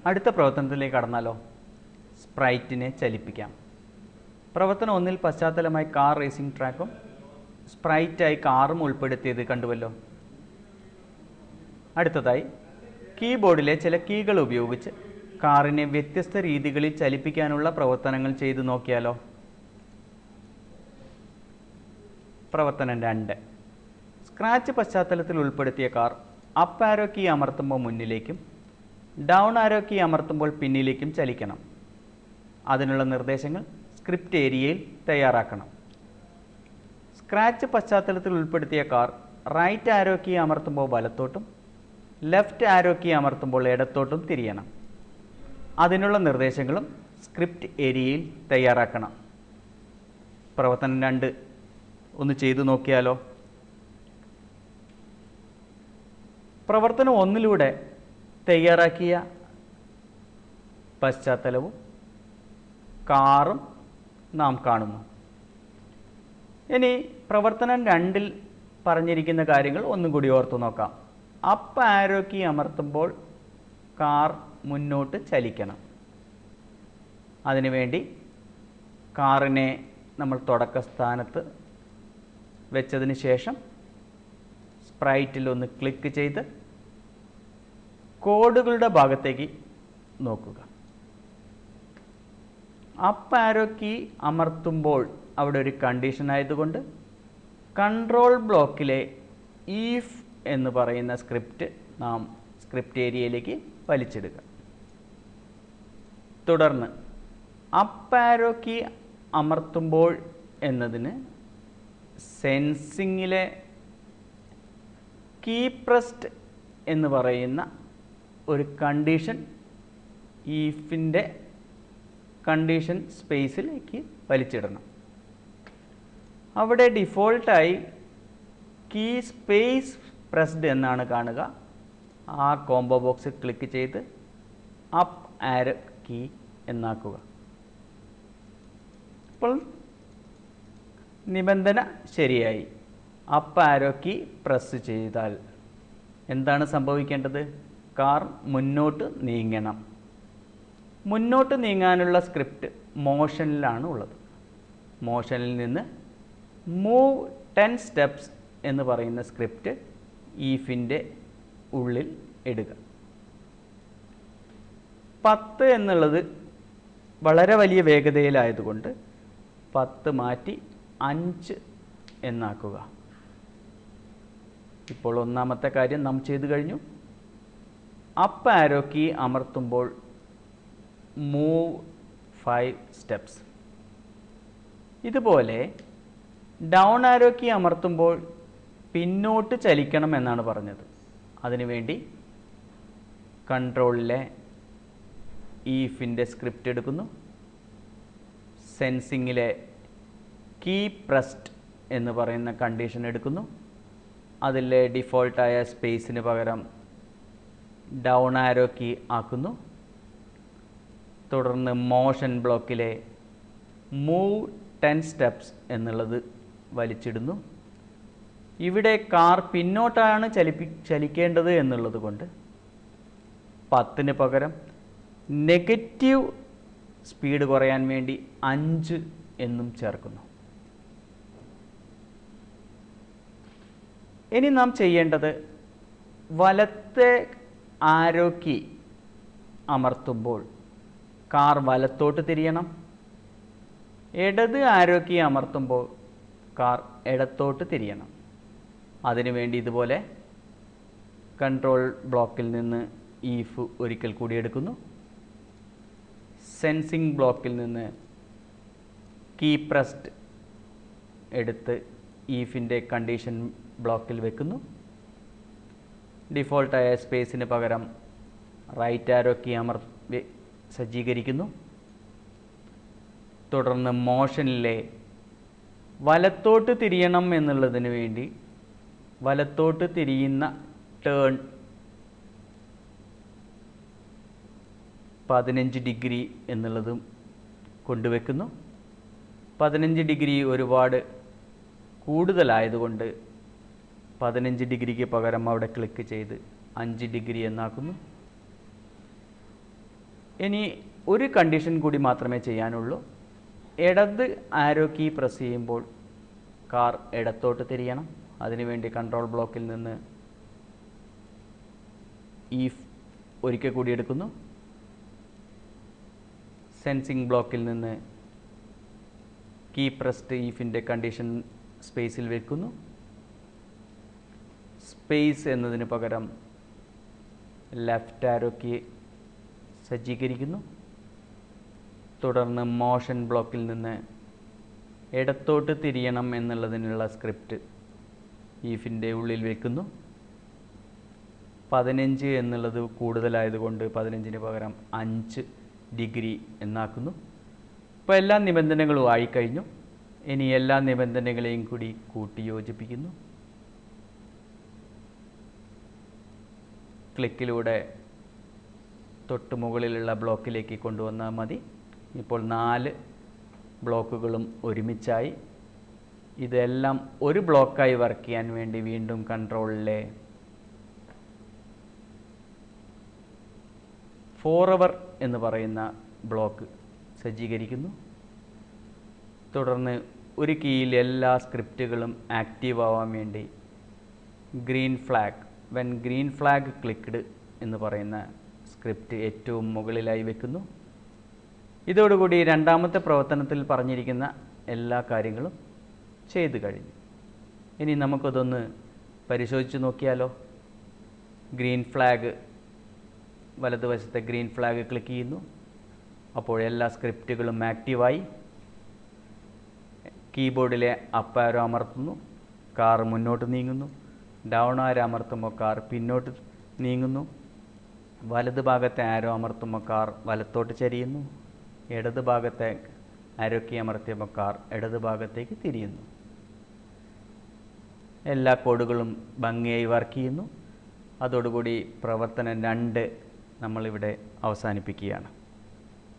അടുത്ത പ്രവർത്തനത്തിലേക്ക് കടന്നാലോ? സ്പ്രൈറ്റിനെ ചലിപ്പിക്കാം. പ്രവർത്തനം 1 പശ്ചാത്തലമായി കാർ റേസിംഗ് ട്രാക്കും സ്പ്രൈറ്റായി കാറും ഉൾപ്പെടുത്തിയത് കണ്ടുവല്ലോ. അടുത്തതായി കീബോർഡിലെ ചില കീകൾ ഉപയോഗിച്ച് കാറിനെ വ്യത്യസ്ത രീതികളിൽ ചലിപ്പിക്കാനുള്ള പ്രവർത്തനങ്ങൾ ചെയ്തു നോക്കിയാലോ? പ്രവർത്തനം 2. സ്ക്രാച്ച് പശ്ചാത്തലത്തിൽ ഉൾപ്പെടുത്തിയ കാർ അപ്പ് ആരോ കീ അമർത്തുമ്പോൾ മുന്നിലേക്കും ഡൗൺ ആരോ കീ അമർത്തുമ്പോൾ പിന്നിലേക്കും ചലിക്കണം. അതിനുള്ള നിർദ്ദേശങ്ങൾ സ്ക്രിപ്റ്റ് ഏരിയയിൽ തയ്യാറാക്കണം. സ്ക്രാച്ച് പശ്ചാത്തലത്തിൽ ഉൾപ്പെടുത്തിയ കാർ റൈറ്റ് ആരോ കീ അമർത്തുമ്പോൾ വലത്തോട്ടും ലെഫ്റ്റ് ആരോ കീ അമർത്തുമ്പോൾ ഇടത്തോട്ടും തിരിയണം. അതിനുള്ള നിർദ്ദേശങ്ങളും സ്ക്രിപ്റ്റ് ഏരിയയിൽ തയ്യാറാക്കണം. പ്രവർത്തനം 2 ഒന്ന് ചെയ്തു നോക്കിയാലോ? പ്രവർത്തനം 1 തയ്യാറാക്കിയ പശ്ചാത്തലവും കാറും നാം കാണുന്നു. ഇനി പ്രവർത്തനം 2 പറഞ്ഞിരിക്കുന്ന കാര്യങ്ങൾ ഒന്നും കൂടി ഓർത്തു നോക്കാം. അപ്പ് ആരോ കീ അമർത്തുമ്പോൾ കാർ മുന്നോട്ട് ചലിക്കണം. അതിനുവേണ്ടി കാറിനെ നമ്മൾ തുടക്ക സ്ഥാനത്ത് വെച്ചതിന് ശേഷം സ്പ്രൈറ്റിൽ ഒന്ന് ക്ലിക്ക് ചെയ്ത് കോഡുകളുടെ ഭാഗത്തേക്ക് നോക്കുക. അപ്പ് ആരോ കീ അമർത്തുമ്പോൾ അവിടെ ഒരു കണ്ടീഷൻ ആയതുകൊണ്ട് കൺട്രോൾ ബ്ലോക്കിലെ ഈഫ് എന്ന് പറയുന്ന സ്ക്രിപ്റ്റ് നാം സ്ക്രിപ്റ്റ് ഏരിയയിലേക്ക് വലിച്ചിടുക. തുടർന്ന് അപ്പ് ആരോ കീ അമർത്തുമ്പോൾ എന്നതിന് സെൻസിങ്ങിലെ കീ പ്രസ്ഡ് എന്ന് പറയുന്ന ഒരു കണ്ടീഷൻ ഈഫിൻ്റെ കണ്ടീഷൻ സ്പേസിലേക്ക് വലിച്ചിടണം. അവിടെ ഡിഫോൾട്ടായി കീ സ്പേസ് പ്രസ്ഡ് എന്നാണ് കാണുക. ആ കോംബോ ബോക്സ് ക്ലിക്ക് ചെയ്ത് അപ്പ് ആരോ കീ എന്നാക്കുക. അപ്പോൾ നിബന്ധന ശരിയായി. അപ്പ് ആരോ കീ പ്രസ് ചെയ്താൽ എന്താണ് സംഭവിക്കേണ്ടത്? കാർ മുന്നോട്ട് നീങ്ങണം. മുന്നോട്ട് നീങ്ങാനുള്ള സ്ക്രിപ്റ്റ് മോഷനിലാണ് ഉള്ളത്. മോഷനിൽ നിന്ന് മൂവ് 10 സ്റ്റെപ്സ് എന്ന് പറയുന്ന സ്ക്രിപ്റ്റ് ഈഫിൻ്റെ ഉള്ളിൽ ഇടുക. 10 എന്നുള്ളത് വളരെ വലിയ വേഗതയിലായതുകൊണ്ട് 10 മാറ്റി 5 എന്നാക്കുക. ഇപ്പോൾ ഒന്നാമത്തെ കാര്യം നാം ചെയ്തു കഴിഞ്ഞു. അപ്പ് ആരോ കീ അമർത്തുമ്പോൾ മൂവ് 5 സ്റ്റെപ്സ്. ഇതുപോലെ ഡൗൺ ആരോ കീ അമർത്തുമ്പോൾ പിന്നോട്ട് ചലിക്കണം എന്നാണ് പറഞ്ഞത്. അതിനുവേണ്ടി കൺട്രോളിലെ ഈഫിൻ്റെ സ്ക്രിപ്റ്റ് എടുക്കുന്നു. സെൻസിങ്ങിലെ കീ പ്രസ്ഡ് എന്ന് പറയുന്ന കണ്ടീഷൻ എടുക്കുന്നു. അതിലെ ഡിഫോൾട്ടായ സ്പേസിന് പകരം ഡൗൺ ആരോ കീ ആക്കുന്നു. തുടർന്ന് മോഷൻ ബ്ലോക്കിലെ മൂവ് 10 സ്റ്റെപ്സ് എന്നുള്ളത് വലിച്ചിടുന്നു. ഇവിടെ കാർ പിന്നോട്ടാണ് ചലിക്കേണ്ടത് എന്നുള്ളത് കൊണ്ട് 10ന് പകരം നെഗറ്റീവ് സ്പീഡ് കുറയാൻ വേണ്ടി 5 എന്നും ചേർക്കുന്നു. ഇനി നാം ചെയ്യേണ്ടത് വലത്തെ ആരോ കീ അമർത്തുമ്പോൾ കാർ വലത്തോട്ട് തിരിയണം. ഇടത് ആരോ കീ അമർത്തുമ്പോൾ കാർ ഇടത്തോട്ട് തിരിയണം. അതിനുവേണ്ടി ഇതുപോലെ കൺട്രോൾ ബ്ലോക്കിൽ നിന്ന് ഈഫ് ഒരിക്കൽ കൂടി എടുക്കുന്നു. സെൻസിങ് ബ്ലോക്കിൽ നിന്ന് കീ പ്രസ്ഡ് എടുത്ത് ഈഫിൻ്റെ കണ്ടീഷൻ ബ്ലോക്കിൽ വെക്കുന്നു. ഡിഫോൾട്ടായ സ്പേസിന് പകരം റൈറ്റ് ആരോ കീ സജ്ജീകരിക്കുന്നു. തുടർന്ന് മോഷനിലെ വലത്തോട്ട് തിരിയണം എന്നുള്ളതിന് വേണ്ടി വലത്തോട്ട് തിരിയുന്ന ടേൺ 15 ഡിഗ്രി എന്നുള്ളതും കൊണ്ടുവെക്കുന്നു. 15 ഡിഗ്രി ഒരുപാട് കൂടുതലായതുകൊണ്ട് 15 ഡിഗ്രിക്ക് പകരം അവിടെ ക്ലിക്ക് ചെയ്ത് 5 ഡിഗ്രി എന്നാക്കുന്നു. ഇനി ഒരു കണ്ടീഷൻ കൂടി മാത്രമേ ചെയ്യാനുള്ളൂ. ഇടത് ആരോ കീ പ്രസ് ചെയ്യുമ്പോൾ കാർ ഇടത്തോട്ട് തിരിയണം. അതിനുവേണ്ടി കൺട്രോൾ ബ്ലോക്കിൽ നിന്ന് ഈഫ് ഒരിക്കൽ കൂടി എടുക്കുന്നു. സെൻസിങ് ബ്ലോക്കിൽ നിന്ന് കീ പ്രസ്ഡ് ഈഫിൻ്റെ കണ്ടീഷൻ സ്പേസിൽ വെക്കുന്നു. സ്പേസ് എന്നതിന് പകരം ലെഫ്റ്റ് ആരോ കീ സജ്ജീകരിക്കുന്നു. തുടർന്ന് മോഷൻ ബ്ലോക്കിൽ നിന്ന് ഇടത്തോട്ട് തിരിയണം എന്നുള്ളതിനുള്ള സ്ക്രിപ്റ്റ് ഈഫിൻ്റെ ഉള്ളിൽ വെക്കുന്നു. 15 എന്നുള്ളത് കൂടുതലായതുകൊണ്ട് 15-ന് പകരം 5 ഡിഗ്രി എന്നാക്കുന്നു. ഇപ്പോൾ എല്ലാ നിബന്ധനകളും ആയിക്കഴിഞ്ഞു. ഇനി എല്ലാ നിബന്ധനകളെയും കൂടി കൂട്ടി യോജിപ്പിക്കുന്നു. ക്ലിക്കിലൂടെ തൊട്ട് മുകളിലുള്ള ബ്ലോക്കിലേക്ക് കൊണ്ടുവന്നാൽ മതി. ഇപ്പോൾ 4 ബ്ലോക്കുകളും ഒരുമിച്ചായി. ഇതെല്ലാം ഒരു ബ്ലോക്കായി വർക്ക് ചെയ്യാൻ വേണ്ടി വീണ്ടും കൺട്രോളിലെ ഫോർഎവർ എന്ന് പറയുന്ന ബ്ലോക്ക് സജ്ജീകരിക്കുന്നു. തുടർന്ന് ഒരു കീയിൽ എല്ലാ സ്ക്രിപ്റ്റുകളും ആക്റ്റീവ് ആവാൻ വേണ്ടി green flag when green flag clicked എന്ന് പറയുന്ന സ്ക്രിപ്റ്റ് ഏറ്റവും മുകളിലായി വെക്കുന്നു. ഇതോടുകൂടി രണ്ടാമത്തെ പ്രവർത്തനത്തിൽ പറഞ്ഞിരിക്കുന്ന എല്ലാ കാര്യങ്ങളും ചെയ്തു കഴിഞ്ഞു. ഇനി നമുക്കതൊന്ന് പരിശോധിച്ച് നോക്കിയാലോ. ഗ്രീൻ ഫ്ലാഗ്, വലതുവശത്തെ ഗ്രീൻ ഫ്ലാഗ് ക്ലിക്ക് ചെയ്യുന്നു. അപ്പോൾ എല്ലാ സ്ക്രിപ്റ്റുകളും ആക്റ്റീവായി. കീബോർഡിലെ അപ്പ് ആരോ അമർത്തുന്നു, കാർ മുന്നോട്ട് നീങ്ങുന്നു. ഡൗൺ ആരോ അമർത്തുമ്പോൾ കാർ പിന്നോട്ട് നീങ്ങുന്നു. വലത് ഭാഗത്തെ ആരോ അമർത്തുമ്പോൾ കാർ വലത്തോട്ട് ചരിയുന്നു. ഇടത് ഭാഗത്തെ ആരോ കീ അമർത്തിയപ്പോൾ കാർ ഇടത് ഭാഗത്തേക്ക് തിരിയുന്നു. എല്ലാ കോഡുകളും ഭംഗിയായി വർക്ക് ചെയ്യുന്നു. അതോടുകൂടി പ്രവർത്തനം 2 നമ്മളിവിടെ അവസാനിപ്പിക്കുകയാണ്.